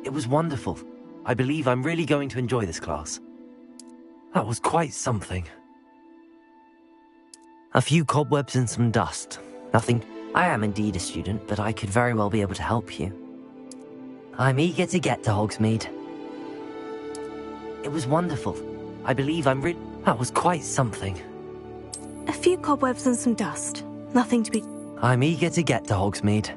It was wonderful. I believe I'm really going to enjoy this class. That was quite something. A few cobwebs and some dust. Nothing. I am indeed a student, but I could very well be able to help you. I'm eager to get to Hogsmeade. It was wonderful. I believe I'm really... That was quite something. A few cobwebs and some dust. Nothing to be... I'm eager to get to Hogsmeade.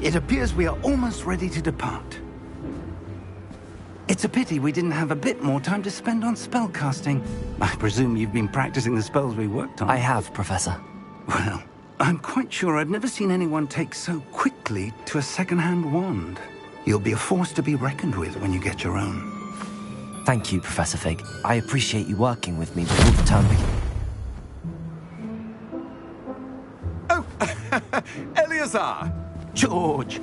It appears we are almost ready to depart. It's a pity we didn't have a bit more time to spend on spellcasting. I presume you've been practicing the spells we worked on. I have, Professor. Well, I'm quite sure I've never seen anyone take so quickly to a second-hand wand. You'll be a force to be reckoned with when you get your own. Thank you, Professor Fig. I appreciate you working with me before the term begins. Oh, Eleazar! George,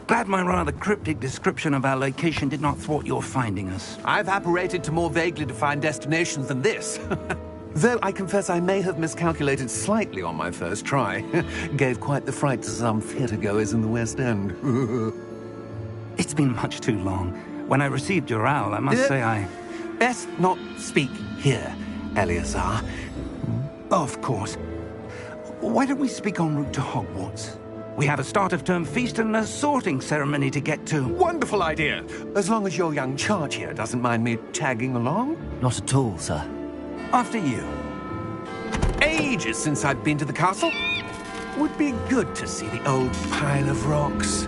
glad my rather cryptic description of our location did not thwart your finding us. I've apparated to more vaguely defined destinations than this. Though I confess I may have miscalculated slightly on my first try. Gave quite the fright to some theatre-goers in the West End. It's been much too long. When I received your owl, I must say I... Best not speak here, Eleazar. Of course. Why don't we speak en route to Hogwarts? We have a start-of-term feast and a sorting ceremony to get to. Wonderful idea! As long as your young charge here doesn't mind me tagging along. Not at all, sir. After you. Ages since I've been to the castle. Would be good to see the old pile of rocks.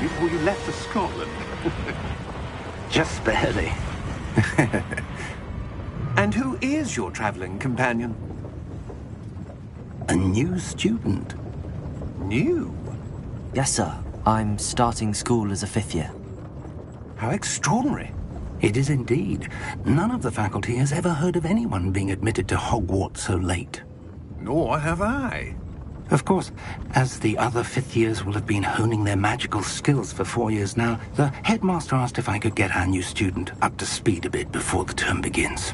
Before you left for Scotland. Just barely. And who is your traveling companion? A new student. New? Yes, sir. I'm starting school as a 5th year. How extraordinary. It is indeed. None of the faculty has ever heard of anyone being admitted to Hogwarts so late. Nor have I. Of course, as the other 5th years will have been honing their magical skills for 4 years now, the headmaster asked if I could get our new student up to speed a bit before the term begins.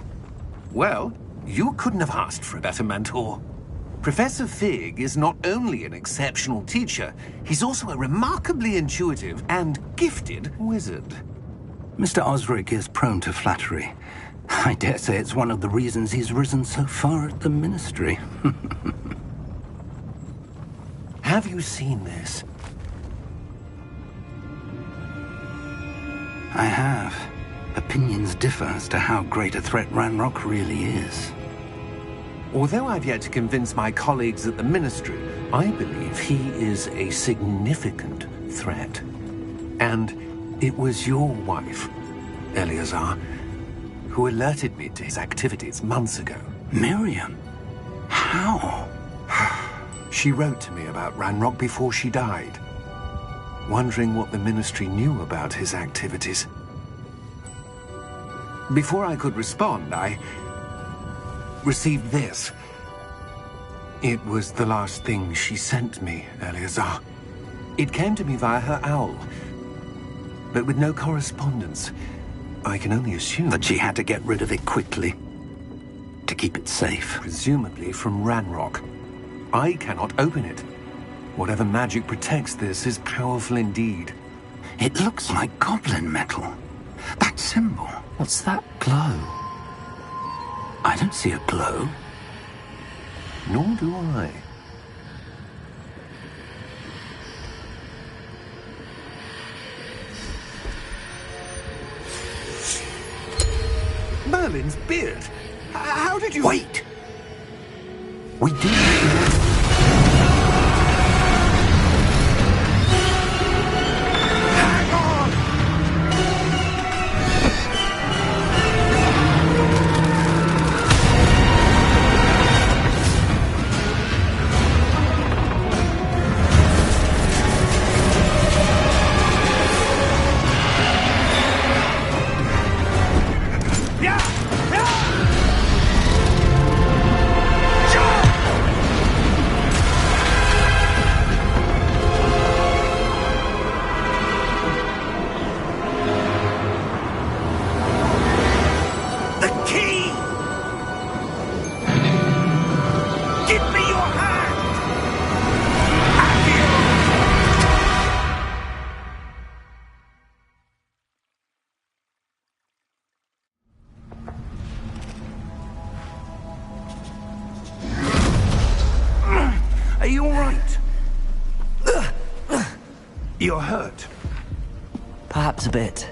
Well, you couldn't have asked for a better mentor. Professor Fig is not only an exceptional teacher, he's also a remarkably intuitive and gifted wizard. Mr. Osric is prone to flattery. I dare say it's one of the reasons he's risen so far at the Ministry. Have you seen this? I have. Opinions differ as to how great a threat Ranrock really is. Although I've yet to convince my colleagues at the Ministry, I believe he is a significant threat. And it was your wife, Eleazar, who alerted me to his activities months ago. Miriam? How? She wrote to me about Ranrock before she died, wondering what the Ministry knew about his activities. Before I could respond, I received this. It was the last thing she sent me, Eleazar. It came to me via her owl, but with no correspondence. I can only assume that she had to get rid of it quickly, to keep it safe. Presumably from Ranrock. I cannot open it. Whatever magic protects this is powerful indeed. It looks like goblin metal. That symbol. What's that glow? I don't see a glow. Nor do I. Merlin's beard. How did you... Wait! We did. Hang on! You're hurt. Perhaps a bit.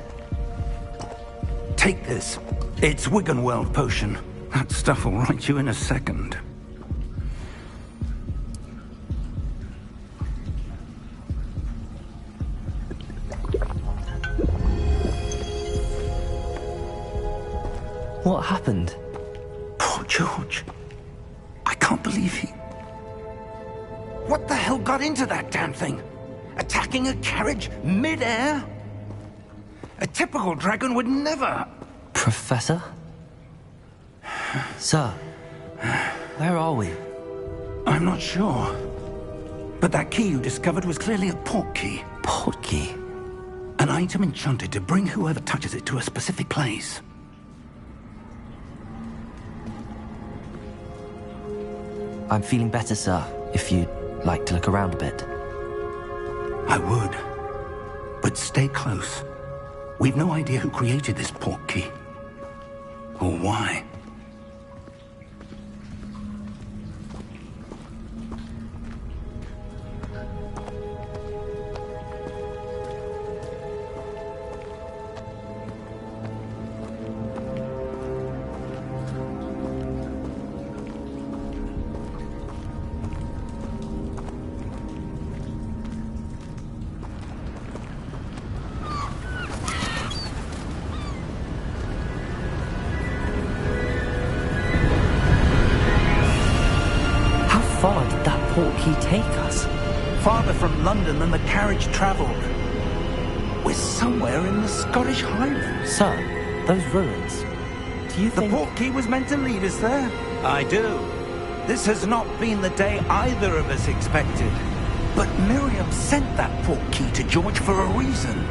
Take this. It's Wiggenweld potion. That stuff will right you in a second. What happened? Poor George. I can't believe he... What the hell got into that damn thing? Attacking a carriage mid-air? A typical dragon would never... Professor? Sir, where are we? I'm not sure. But that key you discovered was clearly a port key. Port key? An item enchanted to bring whoever touches it to a specific place. I'm feeling better, sir, if you'd like to look around a bit. I would. But stay close. We've no idea who created this port key. Or why. How far did that port key take us? Farther from London than the carriage travelled. We're somewhere in the Scottish Highlands. Sir, those ruins. Do you The think... port key was meant to lead us there? I do. This has not been the day either of us expected. But Miriam sent that port key to George for a reason.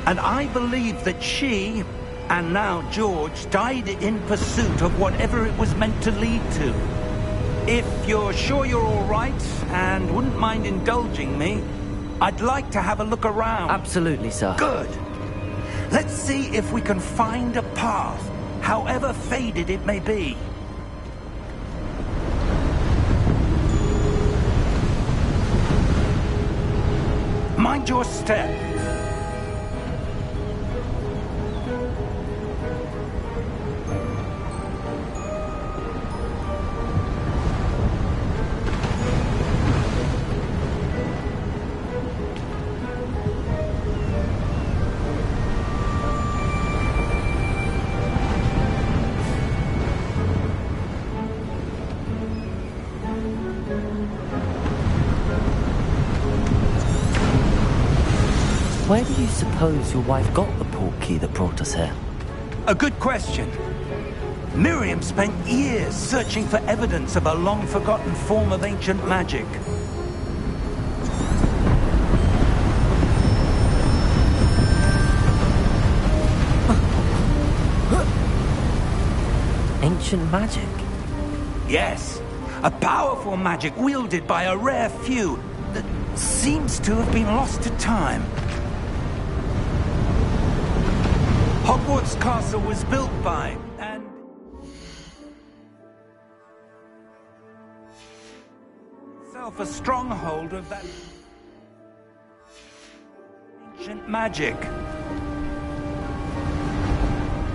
And I believe that she, and now George, died in pursuit of whatever it was meant to lead to. If you're sure you're all right, and wouldn't mind indulging me, I'd like to have a look around. Absolutely, sir. Good. Let's see if we can find a path, however faded it may be. Mind your step. Where do you suppose your wife got the port key that brought us here? A good question. Miriam spent years searching for evidence of a long-forgotten form of ancient magic. Ancient magic? Yes, a powerful magic wielded by a rare few that seems to have been lost to time. Hogwarts Castle was built by, and... ...self a stronghold of that... ancient magic.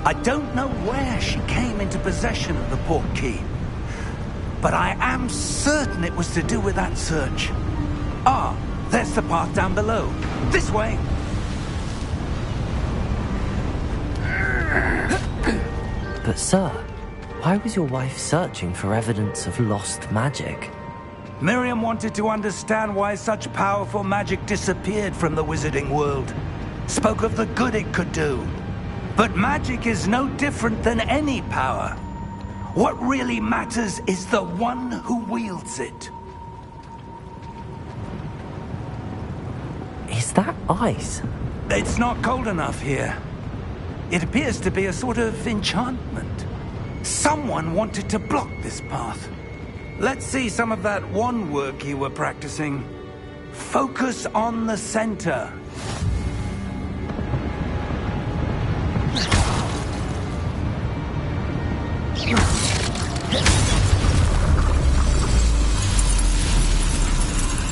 I don't know where she came into possession of the port key, but I am certain it was to do with that search. Ah, there's the path down below. This way! But sir, why was your wife searching for evidence of lost magic? Miriam wanted to understand why such powerful magic disappeared from the wizarding world. Spoke of the good it could do. But magic is no different than any power. What really matters is the one who wields it. Is that ice? It's not cold enough here. It appears to be a sort of enchantment. Someone wanted to block this path. Let's see some of that wand work you were practicing. Focus on the center.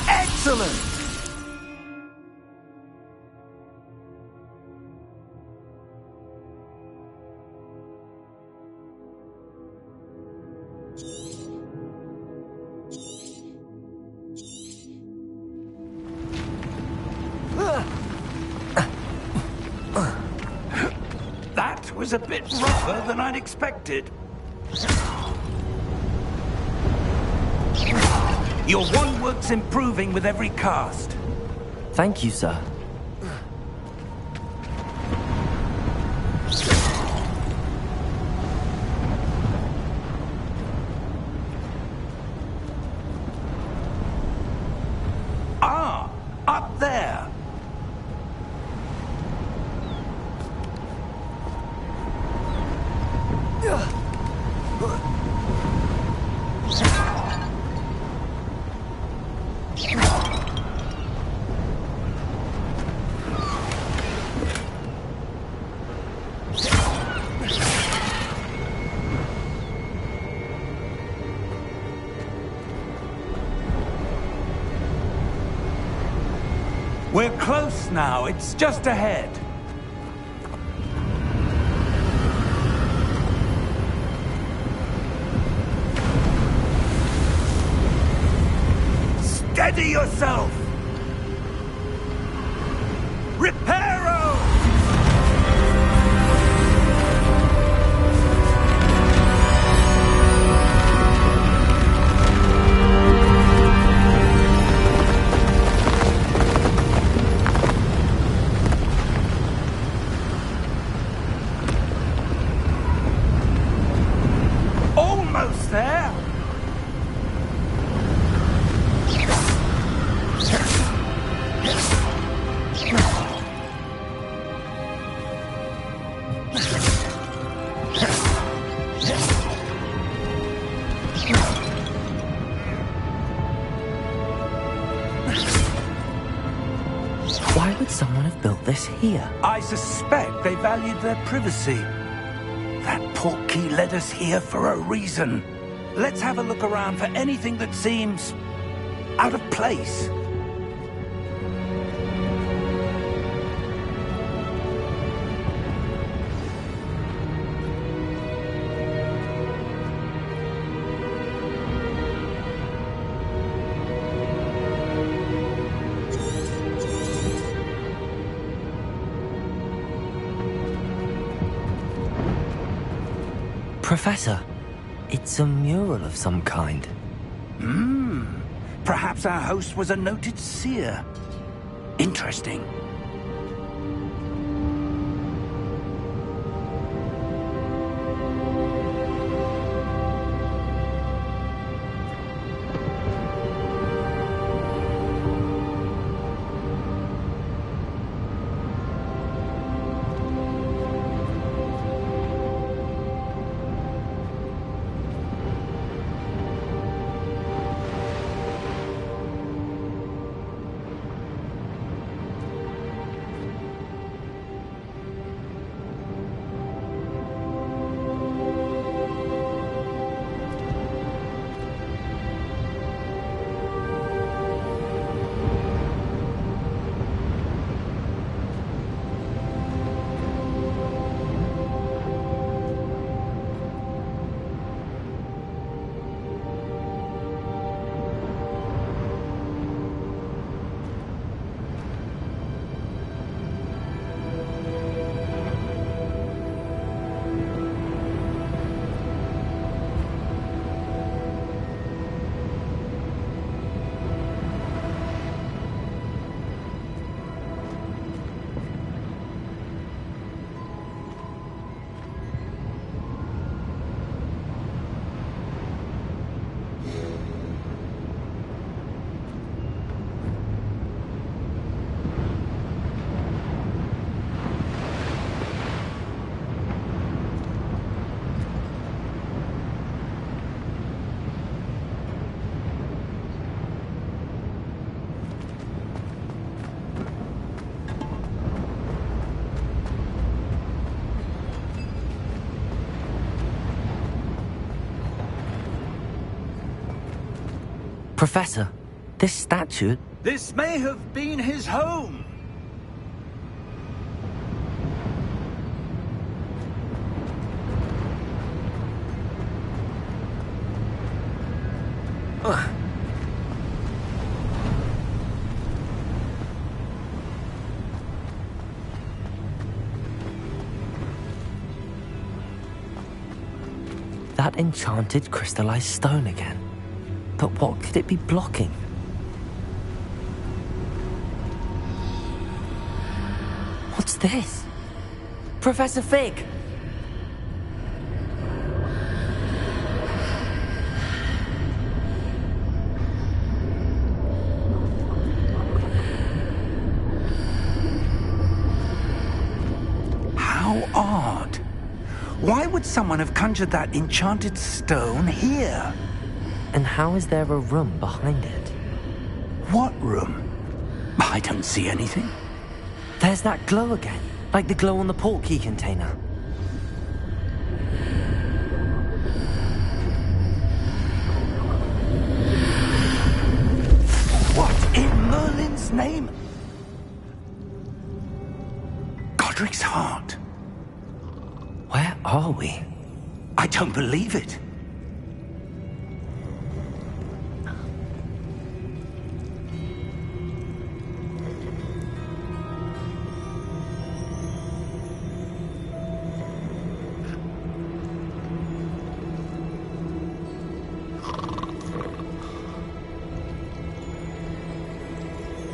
Excellent! was a bit rougher than I'd expected. Your one work's improving with every cast. Thank you, sir. Ah, up there. We're close now. It's just ahead. Steady yourself! Reparo! Almost there! Why would someone have built this here? I suspect they valued their privacy. That portkey led us here for a reason. Let's have a look around for anything that seems out of place. Professor, it's a mural of some kind. Perhaps our host was a noted seer. Interesting. Professor, this statue... This may have been his home. That enchanted crystallized stone again. But what could it be blocking? What's this? Professor Fig! How odd. Why would someone have conjured that enchanted stone here? And how is there a room behind it? What room? I don't see anything. There's that glow again, like the glow on the portkey container. What in Merlin's name? Godric's heart. Where are we? I don't believe it.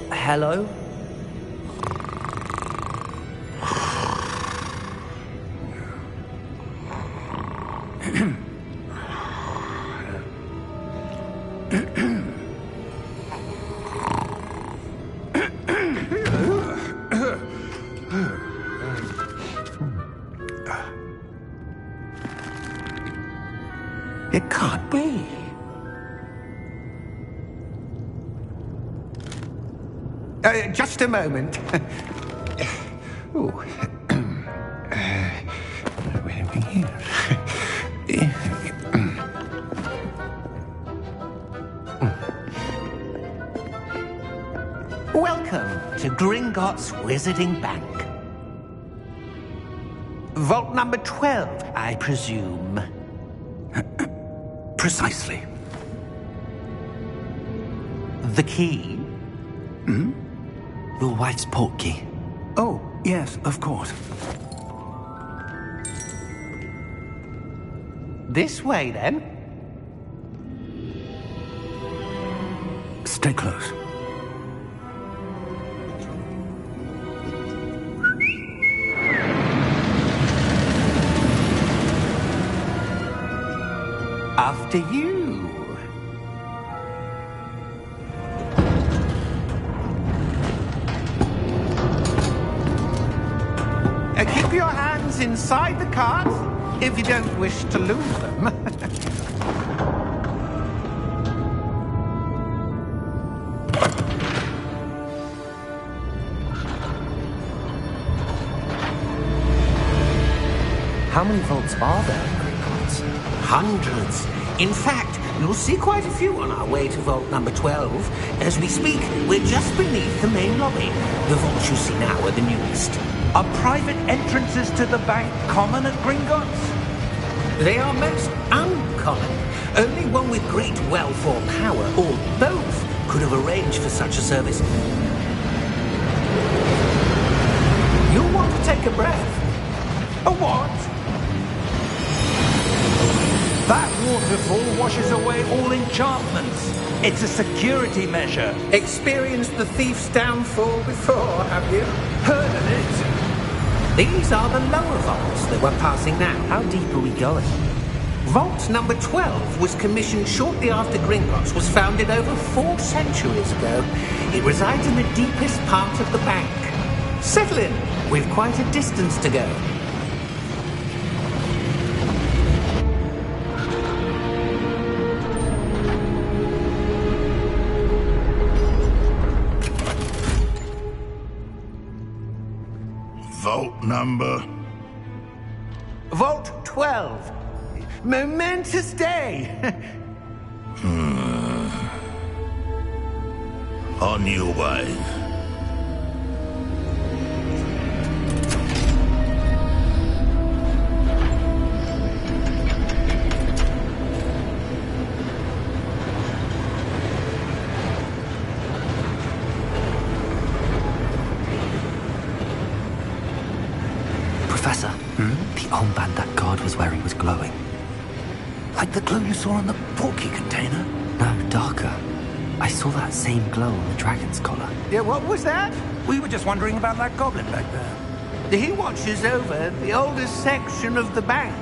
Hello? It can't be. Just a moment. Oh. Where are we here? Welcome to Gringotts Wizarding Bank. Vault number 12, I presume. Precisely. The key? Hmm? Your wife's portkey. Oh, yes, of course. This way, then. Stay close. After you. Keep your hands inside the cart if you don't wish to lose them. How many vaults are there in Gringotts? Hundreds. In fact, you'll see quite a few on our way to vault number 12. As we speak, we're just beneath the main lobby. The vaults you see now are the newest. Are private entrances to the bank common at Gringotts? They are most uncommon. Only one with great wealth or power, or both, could have arranged for such a service. You'll want to take a breath. A what? That waterfall washes away all enchantments. It's a security measure. Experienced the thief's downfall before, have you? Heard of it? These are the lower vaults that we're passing now. How deep are we going? Vault number 12 was commissioned shortly after Gringotts was founded over 4 centuries ago. It resides in the deepest part of the bank. Settle in. We've quite a distance to go. Vault number? Vault 12. Momentous day. On your way. Professor, the armband that guard was wearing was glowing. Like the glow you saw on the portkey container? No, darker. I saw that same glow on the dragon's collar. Yeah, what was that? We were just wondering about that goblin back there. He watches over the oldest section of the bank.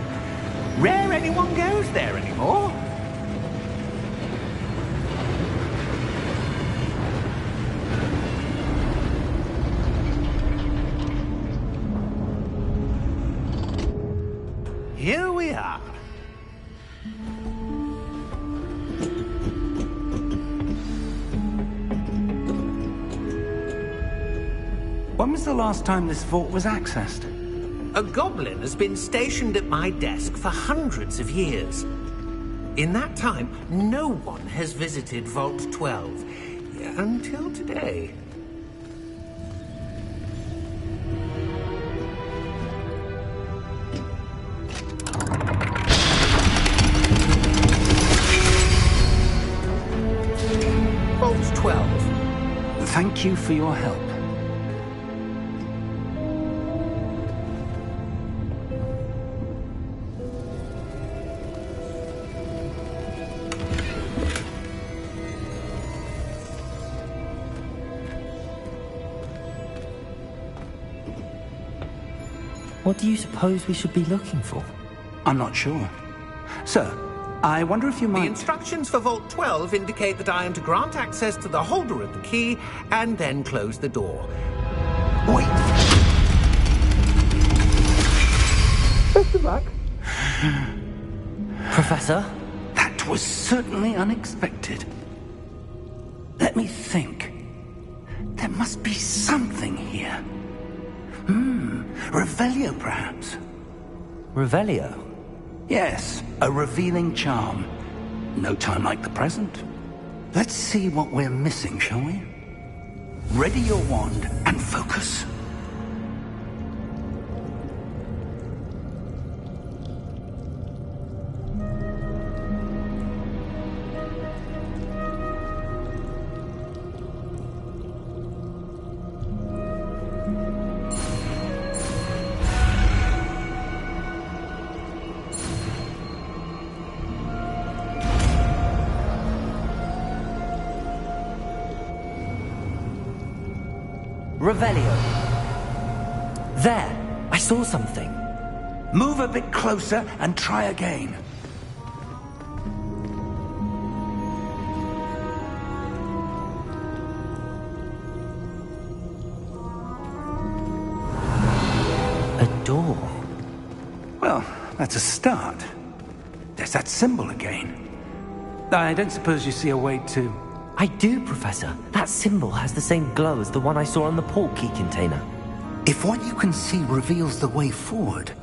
Rare anyone goes there anymore. Here we are. When was the last time this vault was accessed? A goblin has been stationed at my desk for hundreds of years. In that time, no one has visited Vault 12. Until today. Vault 12. Thank you for your help. What do you suppose we should be looking for? I'm not sure. Sir, I wonder if you The might... instructions for Vault 12 indicate that I am to grant access to the holder of the key and then close the door. Wait! Best of luck. Professor? That was certainly unexpected. Let me think. There must be something here. Revelio, perhaps? Revelio? Yes, a revealing charm. No time like the present. Let's see what we're missing, shall we? Ready your wand and focus. Revelio. There! I saw something. Move a bit closer and try again. A door. Well, that's a start. There's that symbol again. I don't suppose you see a way to... I do, Professor. That symbol has the same glow as the one I saw on the portkey container. If what you can see reveals the way forward,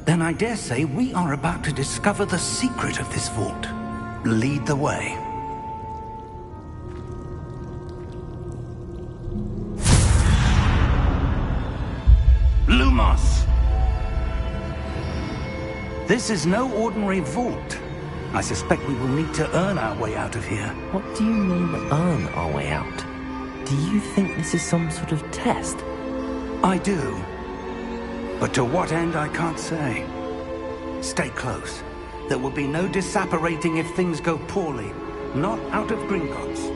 then I dare say we are about to discover the secret of this vault. Lead the way. Lumos! This is no ordinary vault. I suspect we will need to earn our way out of here. What do you mean, earn our way out? Do you think this is some sort of test? I do. But to what end, I can't say. Stay close. There will be no disapparating if things go poorly. Not out of Gringotts.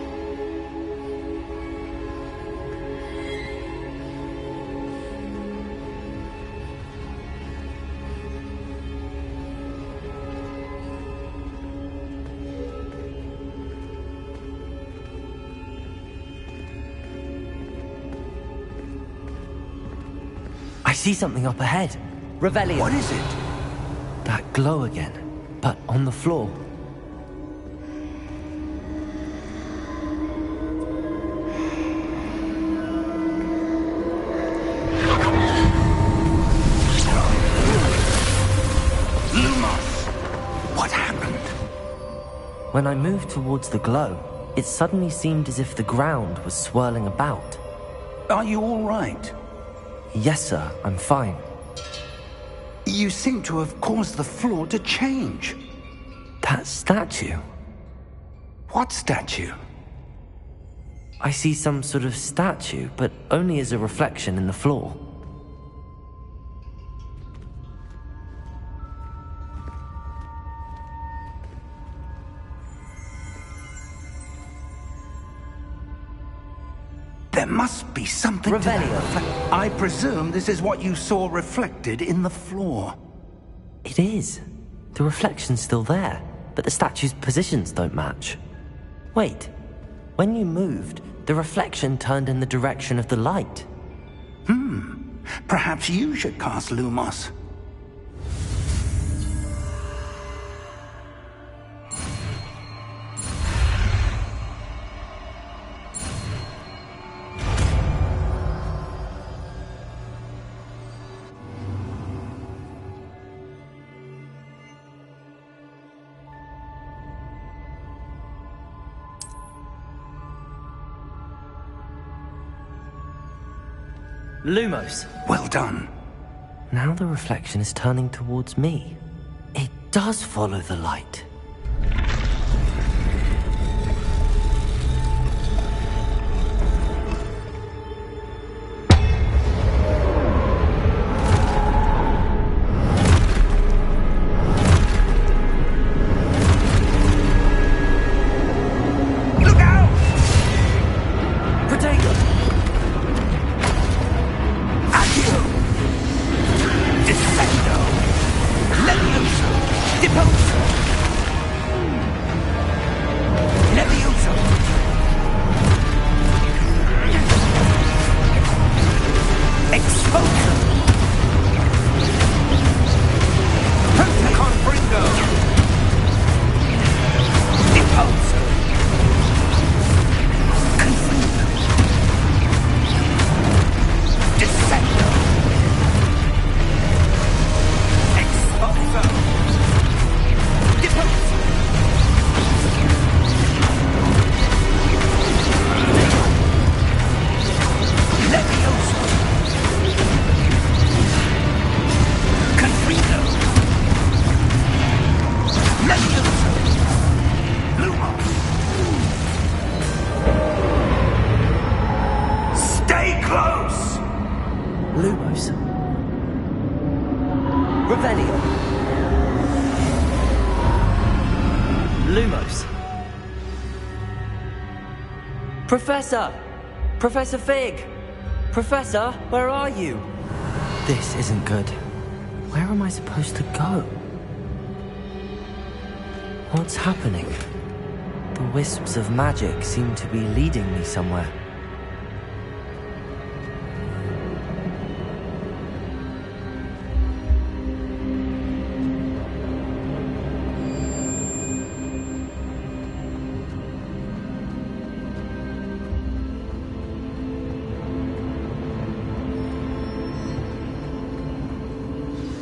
I see something up ahead. Revelio. What is it? That glow again, but on the floor. Lumos! What happened? When I moved towards the glow, it suddenly seemed as if the ground was swirling about. Are you all right? Yes, sir, I'm fine. You seem to have caused the floor to change. That statue? What statue? I see some sort of statue, but only as a reflection in the floor. There must be something to Revelio. that reflect. I presume this is what you saw reflected in the floor. It is. The reflection's still there, but the statue's positions don't match. Wait. When you moved, the reflection turned in the direction of the light. Perhaps you should cast Lumos. Lumos. Well done. Now the reflection is turning towards me. It does follow the light. Look out! Protego! Accio! Descendo! Levioso! Deposo! Levioso! Exposo! Pentacon Bringo! Deposo! Confundo! Descendo! Exposo! Deposo! Levioso! Confundo! Levioso! Lumos! Stay close! Lumos. Revelio. Lumos. Professor! Professor Fig! Professor, where are you? This isn't good. Where am I supposed to go? What's happening? The wisps of magic seem to be leading me somewhere.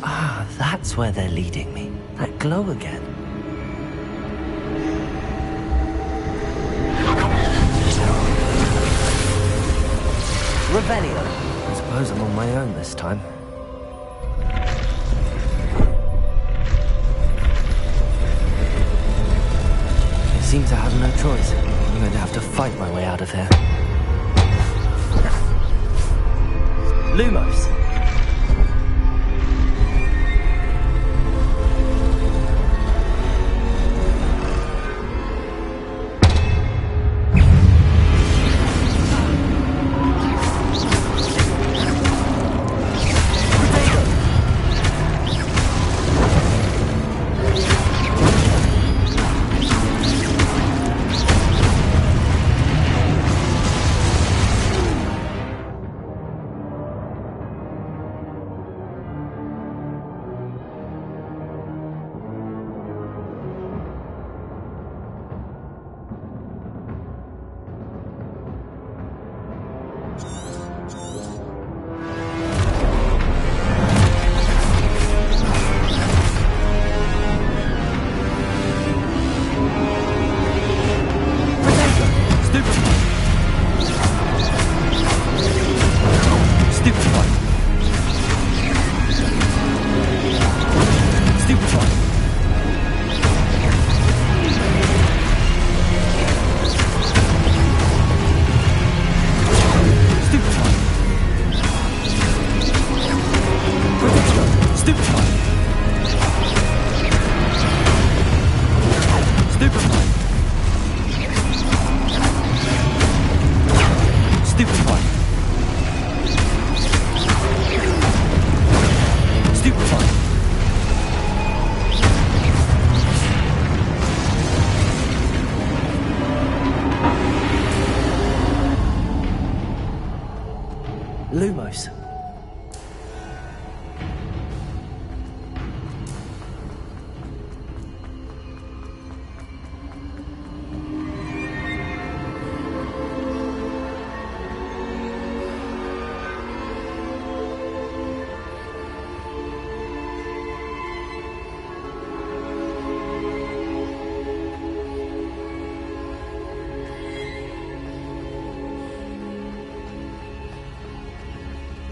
Ah, that's where they're leading me. That glow again. Revelio. I suppose I'm on my own this time. I seem to have no choice. I'm going to have to fight my way out of here. Lumos.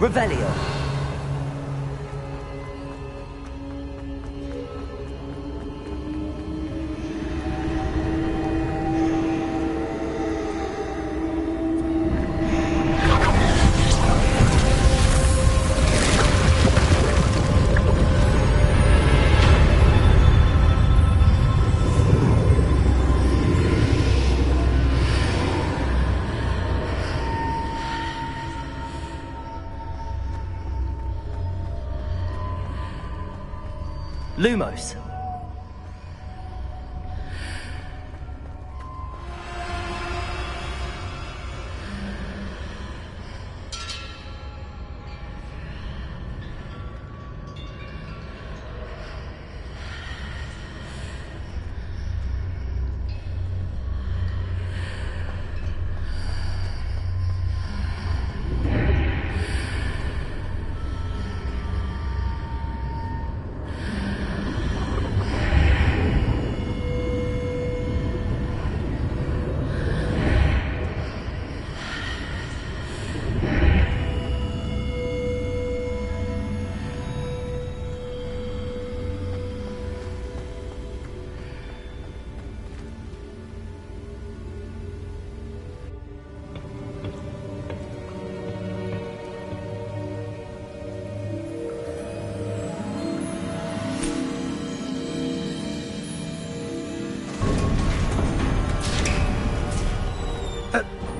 Revelio. Lumos.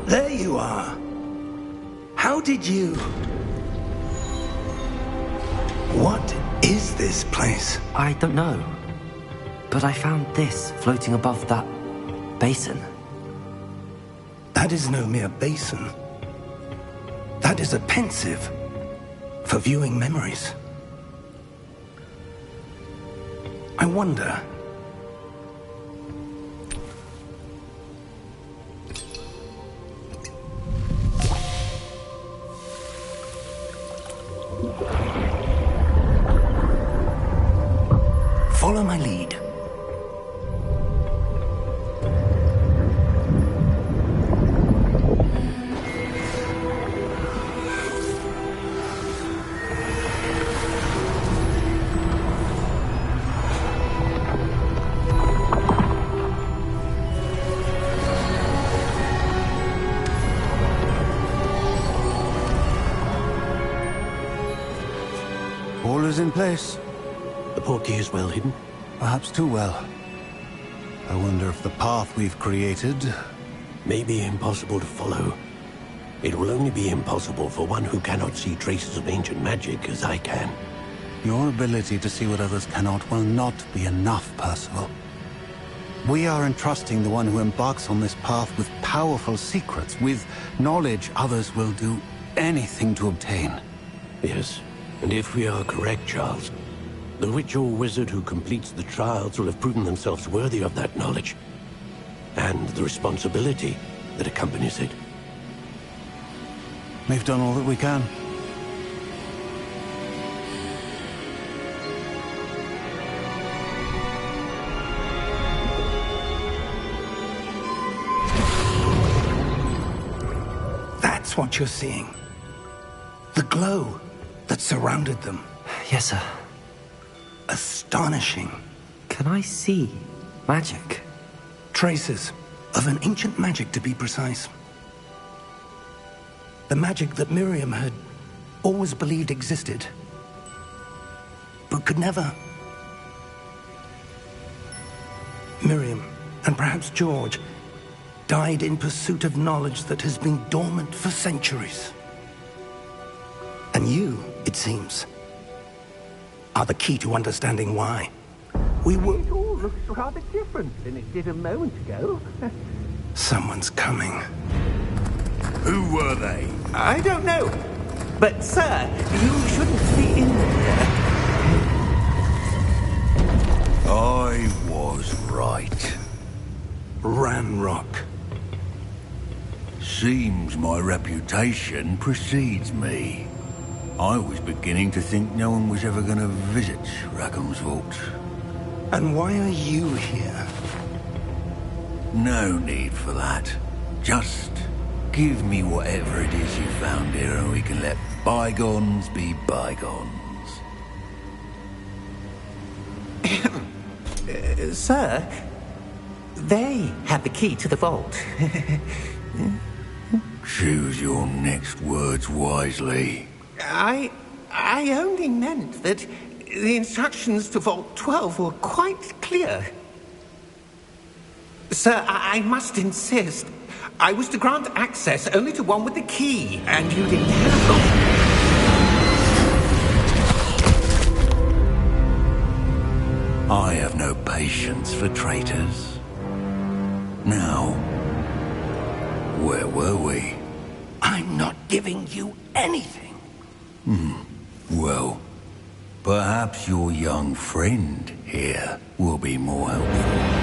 There you are. How did you... What is this place? I don't know. But I found this floating above that basin. That is no mere basin. That is a pensive for viewing memories. I wonder... Follow my lead. All is in place. The portkey is well hidden? Perhaps too well. I wonder if the path we've created... May be impossible to follow. It will only be impossible for one who cannot see traces of ancient magic as I can. Your ability to see what others cannot will not be enough, Percival. We are entrusting the one who embarks on this path with powerful secrets, with knowledge others will do anything to obtain. Yes, and if we are correct, Charles, the witch or wizard who completes the trials will have proven themselves worthy of that knowledge, and the responsibility that accompanies it. We've done all that we can. That's what you're seeing. The glow that surrounded them. Yes, sir. Astonishing. Can I see magic? Traces of an ancient magic, to be precise. The magic that Miriam had always believed existed, but could never. Miriam, and perhaps George, died in pursuit of knowledge that has been dormant for centuries. And you, it seems, are the key to understanding why. We were... It all looks rather different than it did a moment ago. Someone's coming. Who were they? I don't know. But, sir, you shouldn't be in here. I was right. Ranrock. Seems my reputation precedes me. I was beginning to think no one was ever going to visit Rackham's vault. And why are you here? No need for that. Just give me whatever it is you found here and we can let bygones be bygones. Sir, they had the key to the vault. Choose your next words wisely. I only meant that the instructions to Vault 12 were quite clear. Sir, I must insist. I was to grant access only to one with the key, and you didn't have them. I have no patience for traitors. Now, where were we? I'm not giving you anything. Well, perhaps your young friend here will be more helpful.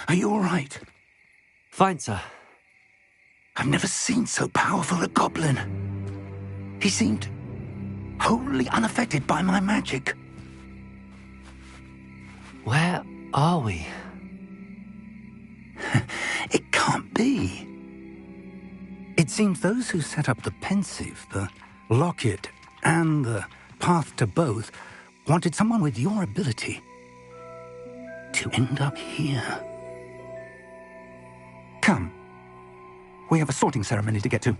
Are you all right? Fine, sir. I've never seen so powerful a goblin. He seemed wholly unaffected by my magic. Where are we? It can't be. It seems those who set up the pensive, the locket, and the path to both wanted someone with your ability to end up here. Come. We have a sorting ceremony to get to.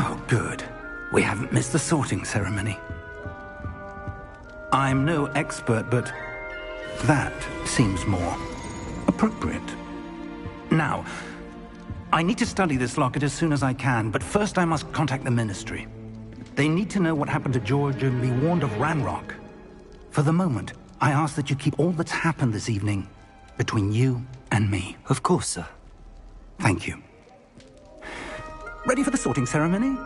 Oh, good. We haven't missed the sorting ceremony. I'm no expert, but that seems more appropriate. Now, I need to study this locket as soon as I can, but first I must contact the Ministry. They need to know what happened to George and be warned of Ranrock. For the moment, I ask that you keep all that's happened this evening between you and me. Of course, sir. Thank you. Ready for the sorting ceremony?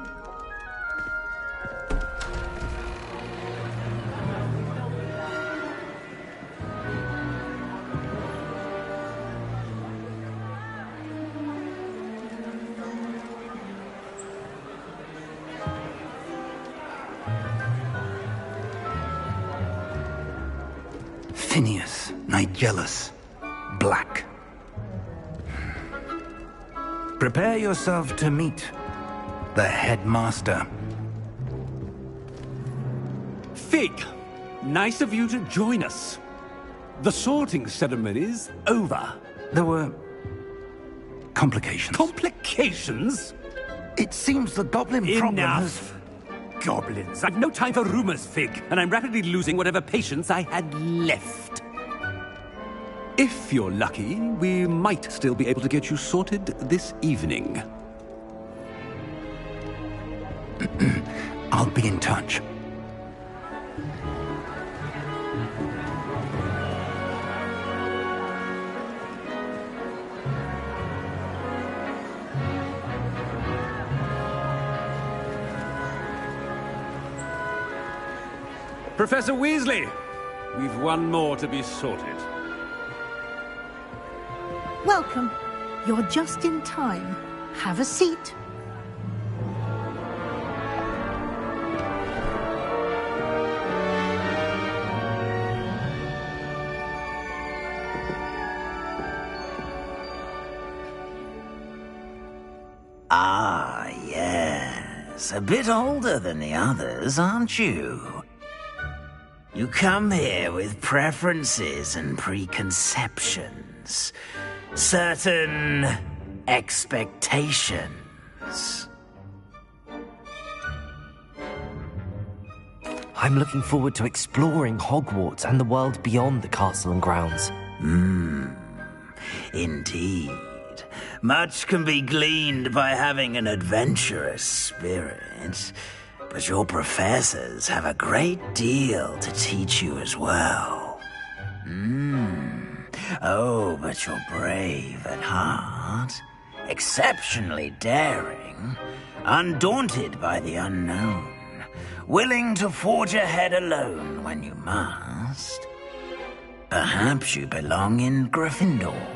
Phineas, Nigellus, Black. Prepare yourself to meet the headmaster. Fig, nice of you to join us. The sorting ceremony's over. There were complications. Complications? It seems the goblin problem has... Enough! Goblins. I've no time for rumors, Fig, and I'm rapidly losing whatever patience I had left. If you're lucky, we might still be able to get you sorted this evening. I'll be in touch. Professor Weasley, we've one more to be sorted. Welcome. You're just in time. Have a seat. Ah, yes. A bit older than the others, aren't you? You come here with preferences and preconceptions. Certain expectations. I'm looking forward to exploring Hogwarts and the world beyond the castle and grounds. Indeed. Much can be gleaned by having an adventurous spirit, but your professors have a great deal to teach you as well. Oh, but you're brave at heart, exceptionally daring, undaunted by the unknown, willing to forge ahead alone when you must. Perhaps you belong in Gryffindor.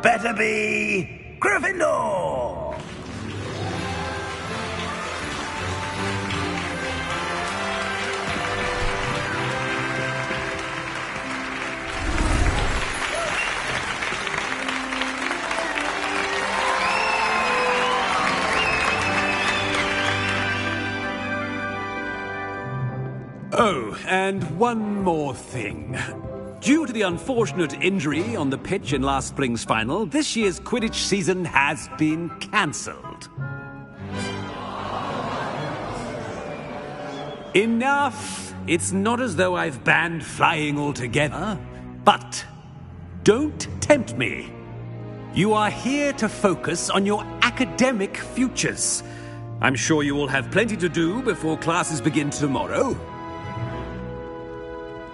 Better be Gryffindor! Oh, and one more thing. Due to the unfortunate injury on the pitch in last spring's final, this year's Quidditch season has been cancelled. Enough! It's not as though I've banned flying altogether, but don't tempt me. You are here to focus on your academic futures. I'm sure you will have plenty to do before classes begin tomorrow.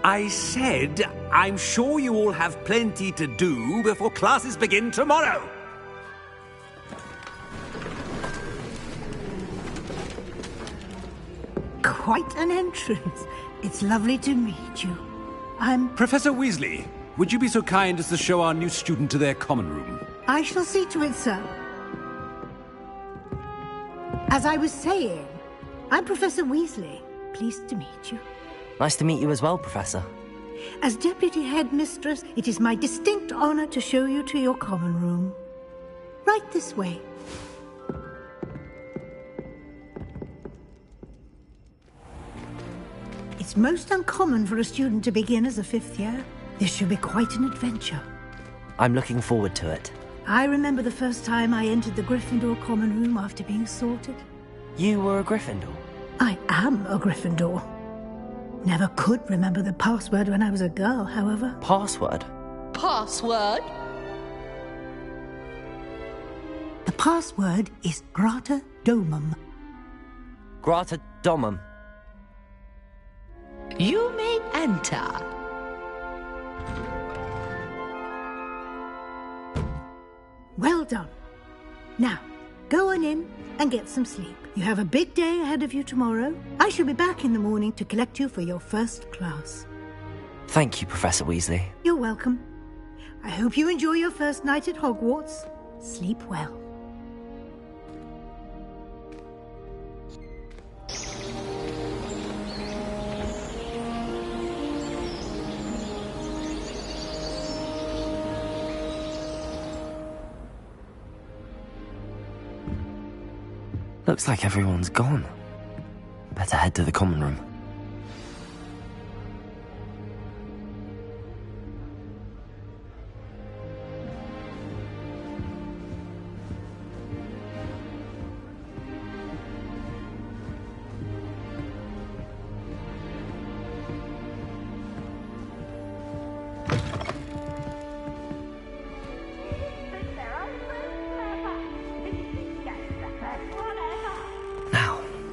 I said, I'm sure you all have plenty to do before classes begin tomorrow. Quite an entrance. It's lovely to meet you. I'm... Professor Weasley, would you be so kind as to show our new student to their common room? I shall see to it, sir. As I was saying, I'm Professor Weasley. Pleased to meet you. Nice to meet you as well, Professor. As Deputy Headmistress, it is my distinct honor to show you to your common room. Right this way. It's most uncommon for a student to begin as a fifth year. This should be quite an adventure. I'm looking forward to it. I remember the first time I entered the Gryffindor common room after being sorted. You were a Gryffindor? I am a Gryffindor. Never could remember the password when I was a girl, however. Password? Password? The password is Grata Domum. Grata Domum. You may enter. Well done. Now, go on in and get some sleep. You have a big day ahead of you tomorrow. I shall be back in the morning to collect you for your first class. Thank you, Professor Weasley. You're welcome. I hope you enjoy your first night at Hogwarts. Sleep well. Looks like everyone's gone. Better head to the common room.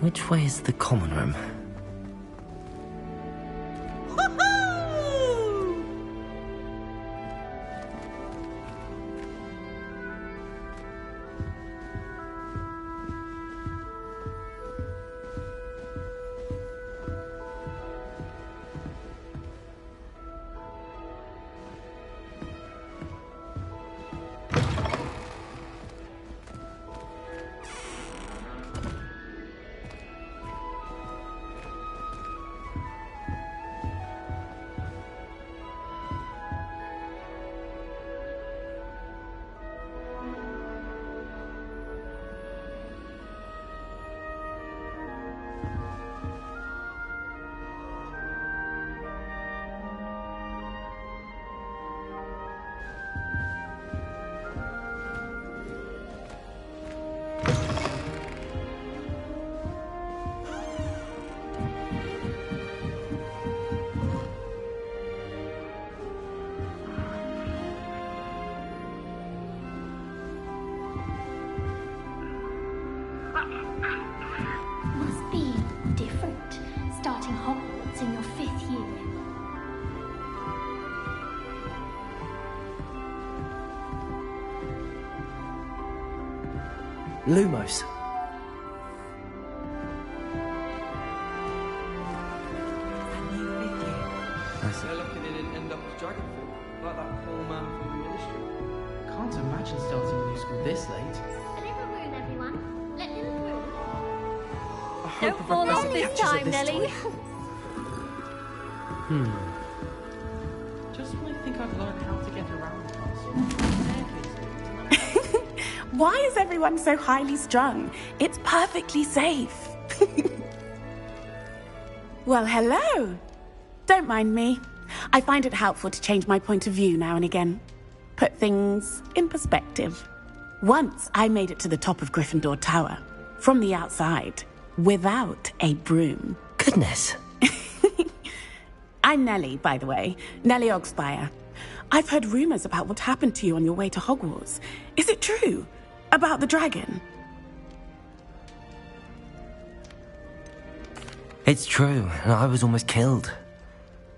Which way is the common room? Must be different, starting Hogwarts in your 5th year. Lumos. So lucky they didn't end up as Dragonfall, like that poor man from the Ministry. Can't imagine starting a new school this late. A little room, everyone. Let them through. I hope Don't fall off this time, Nelly. Just when I think I've learned how to get around the castle. Why is everyone so highly strung? It's perfectly safe. Well, hello. Don't mind me. I find it helpful to change my point of view now and again. Put things in perspective. Once I made it to the top of Gryffindor Tower, from the outside, without a broom. Goodness. I'm Nellie, by the way. Nellie Ogspire. I've heard rumors about what happened to you on your way to Hogwarts. Is it true? About the dragon? It's true, and I was almost killed.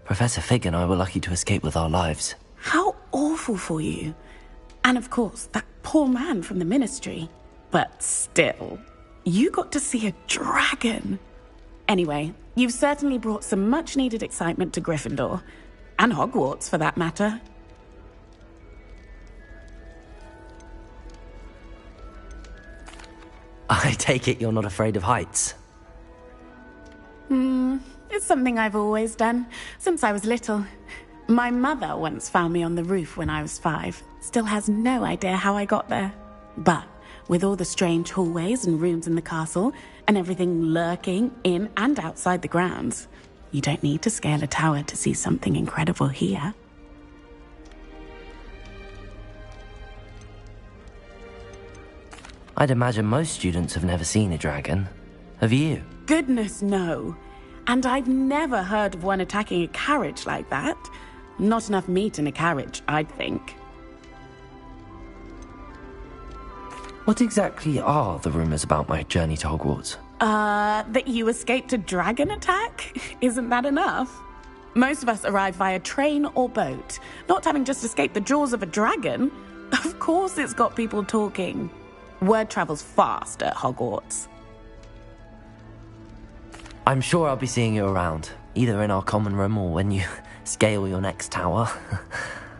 Professor Fig and I were lucky to escape with our lives. How awful for you. And of course, that poor man from the Ministry. But still, you got to see a dragon. Anyway, you've certainly brought some much-needed excitement to Gryffindor. And Hogwarts, for that matter. I take it you're not afraid of heights? It's something I've always done, since I was little. My mother once found me on the roof when I was 5. Still has no idea how I got there. But with all the strange hallways and rooms in the castle, and everything lurking in and outside the grounds, you don't need to scale a tower to see something incredible here. I'd imagine most students have never seen a dragon. Have you? Goodness, no. And I've never heard of one attacking a carriage like that. Not enough meat in a carriage, I'd think. What exactly are the rumors about my journey to Hogwarts? That you escaped a dragon attack? Isn't that enough? Most of us arrive via train or boat, not having just escaped the jaws of a dragon. Of course it's got people talking. Word travels fast at Hogwarts. I'm sure I'll be seeing you around, either in our common room or when you scale your next tower.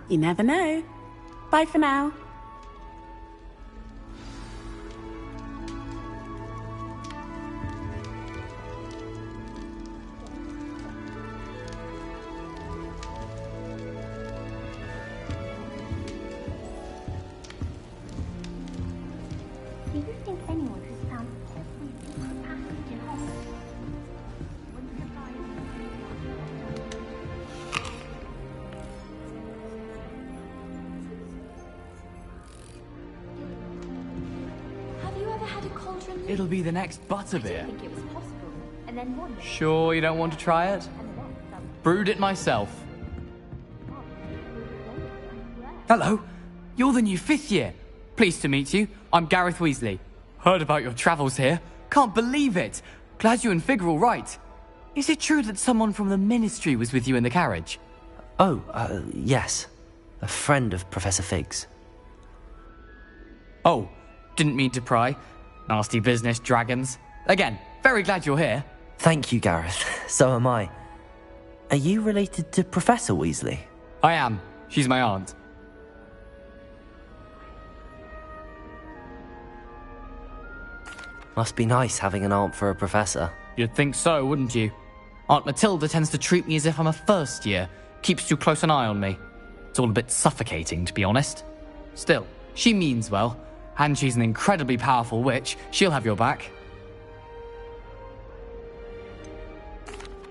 You never know. Bye for now. Do you think anyone has found every had a cauldron. It'll be the next butterbeer. I didn't think it was possible. And then one day, Sure you don't want to try it? Brewed it myself. Hello, you're the new 5th year. Pleased to meet you. I'm Gareth Weasley. Heard about your travels here. Can't believe it. Glad you and Fig are all right. Is it true that someone from the Ministry was with you in the carriage? Oh, yes. A friend of Professor Fig's. Oh, didn't mean to pry. Nasty business, dragons. Again, very glad you're here. Thank you, Gareth. So am I. Are you related to Professor Weasley? I am. She's my aunt. Must be nice having an aunt for a professor. You'd think so, wouldn't you? Aunt Matilda tends to treat me as if I'm a first year. Keeps too close an eye on me. It's all a bit suffocating, to be honest. Still, she means well. And she's an incredibly powerful witch. She'll have your back.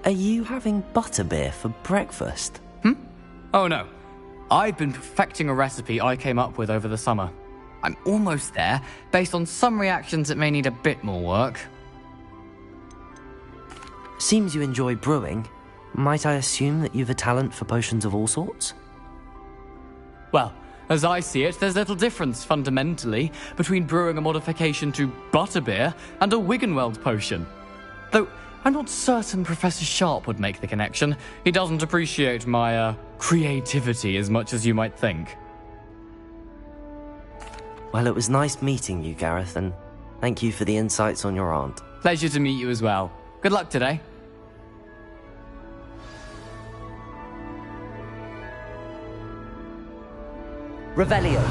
Are you having butterbeer for breakfast? Oh no. I've been perfecting a recipe I came up with over the summer. I'm almost there, based on some reactions that may need a bit more work. Seems you enjoy brewing. Might I assume that you've a talent for potions of all sorts? Well, as I see it, there's little difference, fundamentally, between brewing a modification to butterbeer and a Wiggenweld potion. Though, I'm not certain Professor Sharp would make the connection. He doesn't appreciate my, creativity as much as you might think. Well, it was nice meeting you, Gareth, and thank you for the insights on your aunt. Pleasure to meet you as well. Good luck today. Revelio.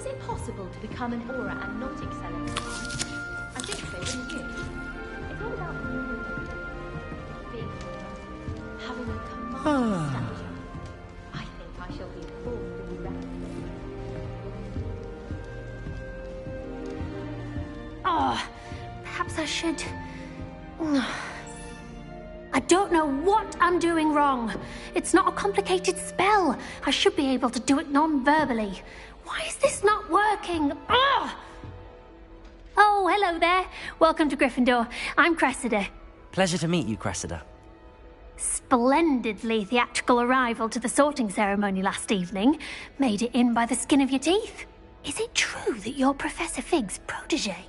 is it possible to become an aura and not excel at it? I think so, wouldn't you? It's all about being having a command strategy. I think I shall be forced to be reckoned. Oh, perhaps I should... I don't know what I'm doing wrong. It's not a complicated spell. I should be able to do it non-verbally. Why is this not working? Ugh! Oh, hello there. Welcome to Gryffindor. I'm Cressida. Pleasure to meet you, Cressida. Splendidly theatrical arrival to the sorting ceremony last evening. Made it in by the skin of your teeth. Is it true that you're Professor Fig's protege?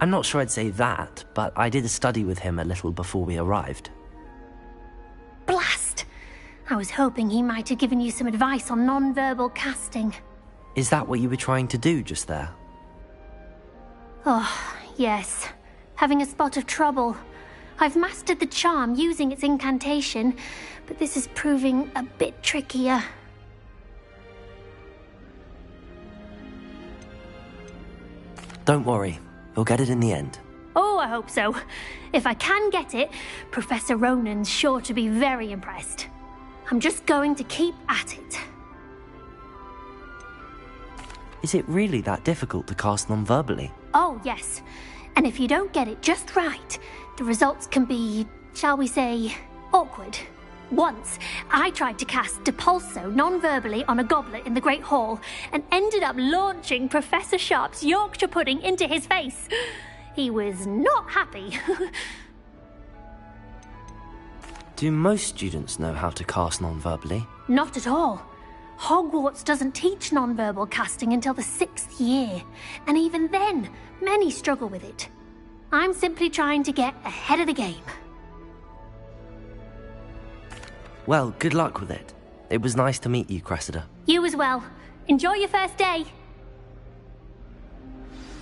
I'm not sure I'd say that, but I did study with him a little before we arrived. Blast! I was hoping he might have given you some advice on non-verbal casting. Is that what you were trying to do just there? Oh, yes. Having a spot of trouble. I've mastered the charm using its incantation, but this is proving a bit trickier. Don't worry. You'll get it in the end. Oh, I hope so. If I can get it, Professor Ronan's sure to be very impressed. I'm just going to keep at it. Is it really that difficult to cast non-verbally? Oh, yes. And if you don't get it just right, the results can be, shall we say, awkward. Once, I tried to cast Depulso non-verbally on a goblet in the Great Hall and ended up launching Professor Sharp's Yorkshire pudding into his face. He was not happy. Do most students know how to cast non-verbally? Not at all. Hogwarts doesn't teach non-verbal casting until the 6th year, and even then, many struggle with it. I'm simply trying to get ahead of the game. Well, good luck with it. It was nice to meet you, Cressida. You as well. Enjoy your first day.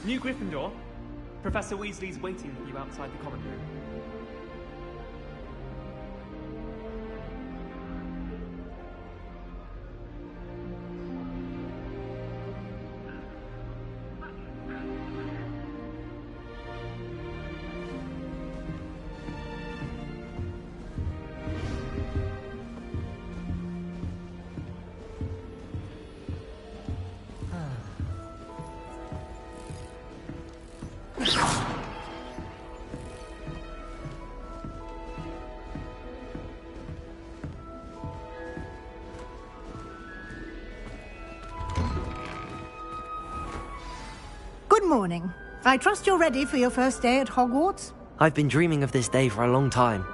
New Gryffindor, Professor Weasley's waiting for you outside the common room. morning. I trust you're ready for your first day at Hogwarts? I've been dreaming of this day for a long time.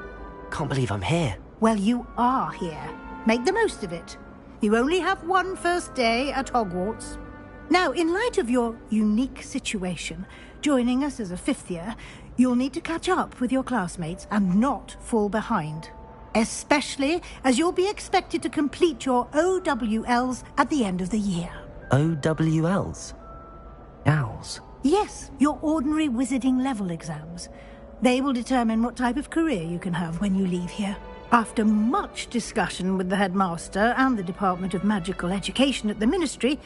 Can't believe I'm here. Well, you are here. Make the most of it. You only have one first day at Hogwarts. Now, in light of your unique situation, joining us as a fifth year, you'll need to catch up with your classmates and not fall behind. Especially as you'll be expected to complete your OWLs at the end of the year. OWLs? Owls? Yes, your ordinary wizarding level exams. They will determine what type of career you can have when you leave here. After much discussion with the headmaster and the Department of Magical Education at the Ministry,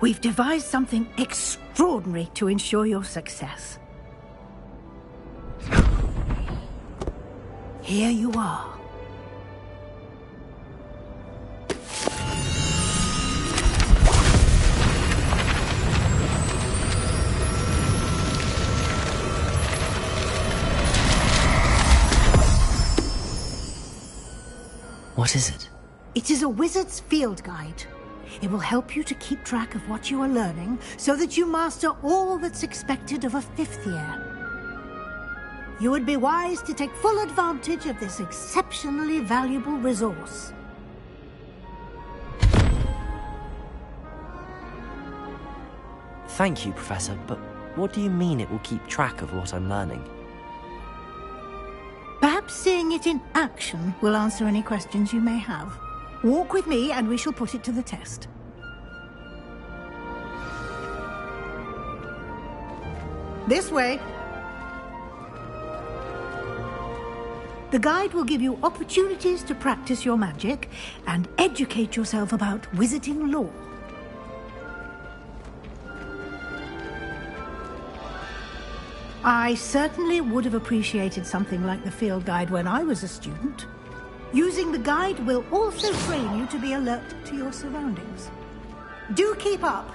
we've devised something extraordinary to ensure your success. Here you are. What is it? It is a wizard's field guide. It will help you to keep track of what you are learning so that you master all that's expected of a fifth year. You would be wise to take full advantage of this exceptionally valuable resource. Thank you, Professor, but what do you mean it will keep track of what I'm learning? Perhaps seeing it in action will answer any questions you may have. Walk with me and we shall put it to the test. This way. The guide will give you opportunities to practice your magic and educate yourself about wizarding lore. I certainly would have appreciated something like the field guide when I was a student. Using the guide will also train you to be alert to your surroundings. Do keep up.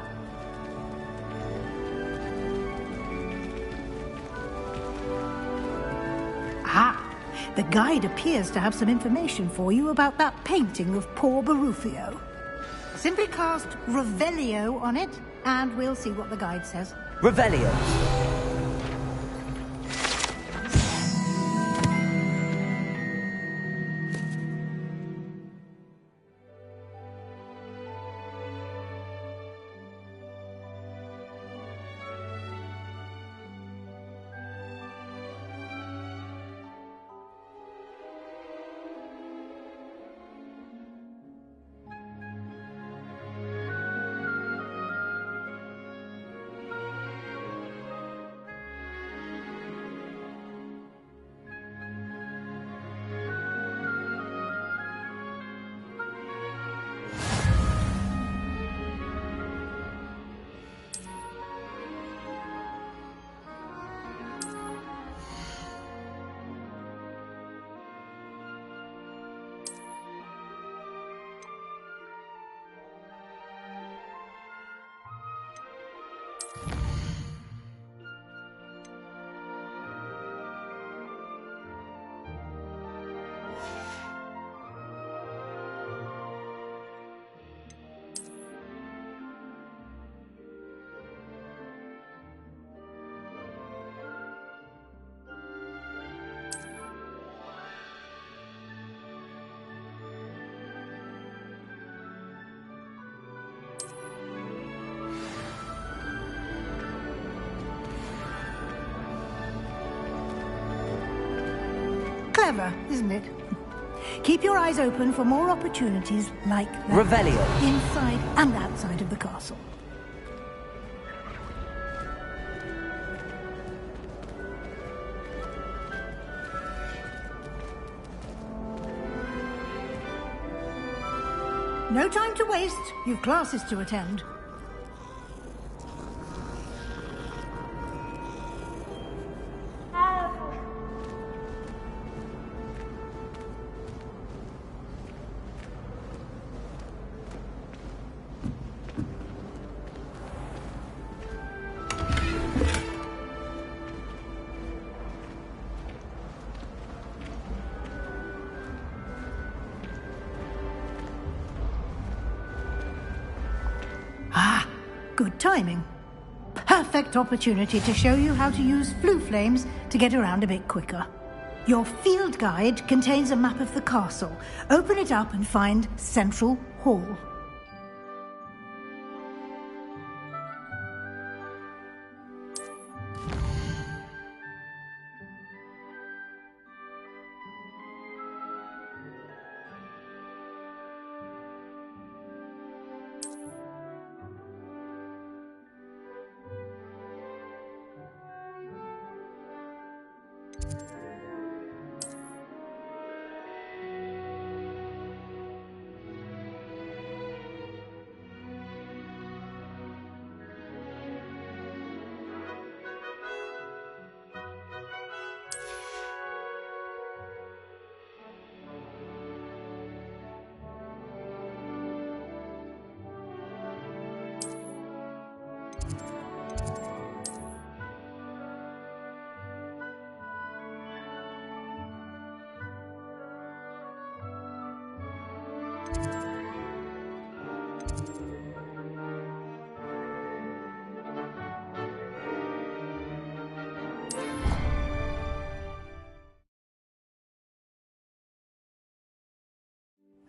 Ah, the guide appears to have some information for you about that painting of poor Barufio. Simply cast Revelio on it, and we'll see what the guide says. Revelio. Clever, isn't it? Keep your eyes open for more opportunities like that. Revelio. Inside and outside of the castle. No time to waste. You've classes to attend. Good timing. perfect opportunity to show you how to use flue flames to get around a bit quicker. Your field guide contains a map of the castle. Open it up and find Central Hall.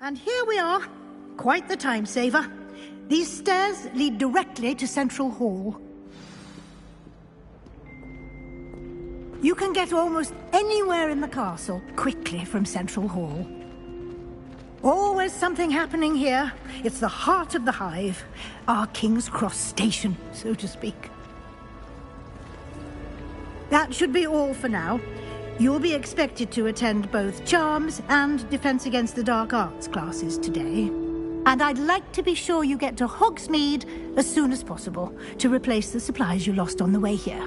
And here we are. Quite the time saver. These stairs lead directly to Central Hall. You can get almost anywhere in the castle quickly from Central Hall. Always something happening here. It's the heart of the hive. Our King's Cross station, so to speak. That should be all for now. You'll be expected to attend both Charms and Defense Against the Dark Arts classes today. And I'd like to be sure you get to Hogsmeade as soon as possible to replace the supplies you lost on the way here.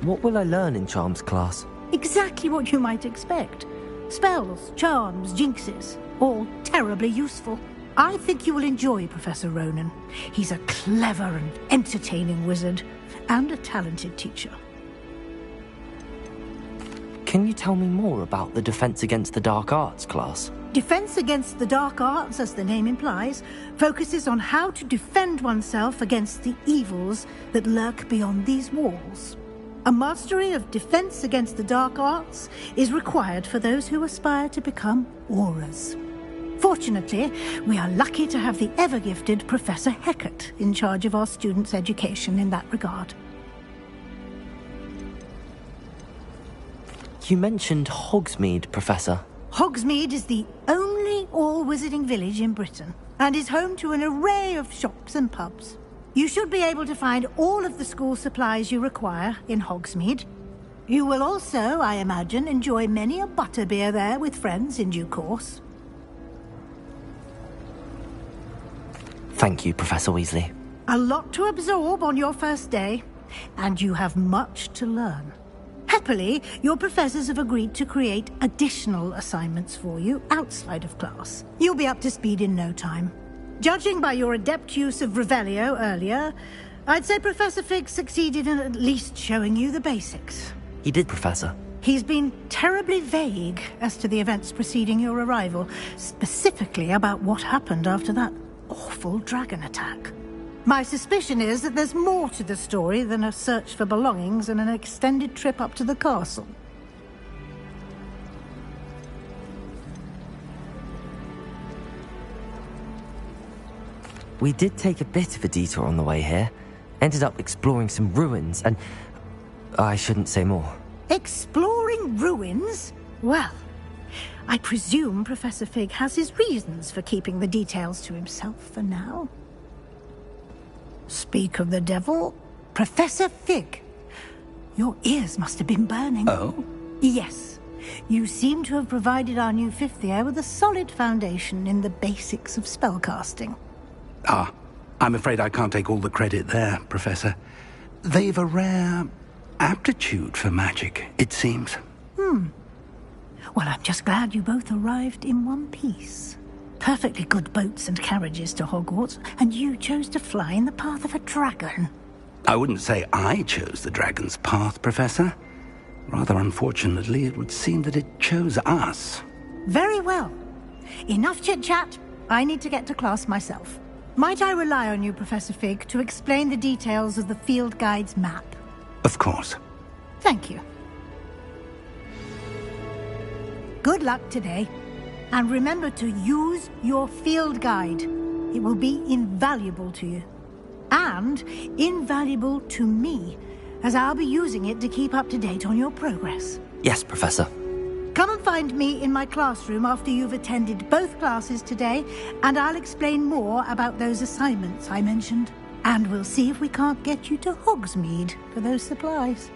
What will I learn in Charms class? Exactly what you might expect. Spells, charms, jinxes, all terribly useful. I think you will enjoy Professor Ronan. He's a clever and entertaining wizard, and a talented teacher. Can you tell me more about the Defense Against the Dark Arts class? Defense Against the Dark Arts, as the name implies, focuses on how to defend oneself against the evils that lurk beyond these walls. A mastery of Defense Against the Dark Arts is required for those who aspire to become auras. Fortunately, we are lucky to have the ever-gifted Professor Hecat in charge of our students' education in that regard. You mentioned Hogsmeade, Professor. Hogsmeade is the only all-wizarding village in Britain, and is home to an array of shops and pubs. You should be able to find all of the school supplies you require in Hogsmeade. You will also, I imagine, enjoy many a butterbeer there with friends in due course. Thank you, Professor Weasley. A lot to absorb on your first day, and you have much to learn. Happily, your professors have agreed to create additional assignments for you outside of class. You'll be up to speed in no time. Judging by your adept use of Revelio earlier, I'd say Professor Fig succeeded in at least showing you the basics. He did, Professor. He's been terribly vague as to the events preceding your arrival, specifically about what happened after that awful dragon attack. My suspicion is that there's more to the story than a search for belongings and an extended trip up to the castle. We did take a bit of a detour on the way here. Ended up exploring some ruins and... I shouldn't say more. Exploring ruins? Well, I presume Professor Fig has his reasons for keeping the details to himself for now. Speak of the devil, Professor Fig. Your ears must have been burning. Oh? Yes. You seem to have provided our new fifth year with a solid foundation in the basics of spellcasting. Ah, I'm afraid I can't take all the credit there, Professor. They've a rare aptitude for magic, it seems. Well, I'm just glad you both arrived in one piece. Perfectly good boats and carriages to Hogwarts, and you chose to fly in the path of a dragon. I wouldn't say I chose the dragon's path, Professor. Rather unfortunately, it would seem that it chose us. Very well. Enough chit-chat. I need to get to class myself. Might I rely on you, Professor Fig, to explain the details of the field guide's map? Of course. Thank you. Good luck today, and remember to use your field guide. It will be invaluable to you. And invaluable to me, as I'll be using it to keep up to date on your progress. Yes, Professor. Come and find me in my classroom after you've attended both classes today, and I'll explain more about those assignments I mentioned. And we'll see if we can't get you to Hogsmeade for those supplies.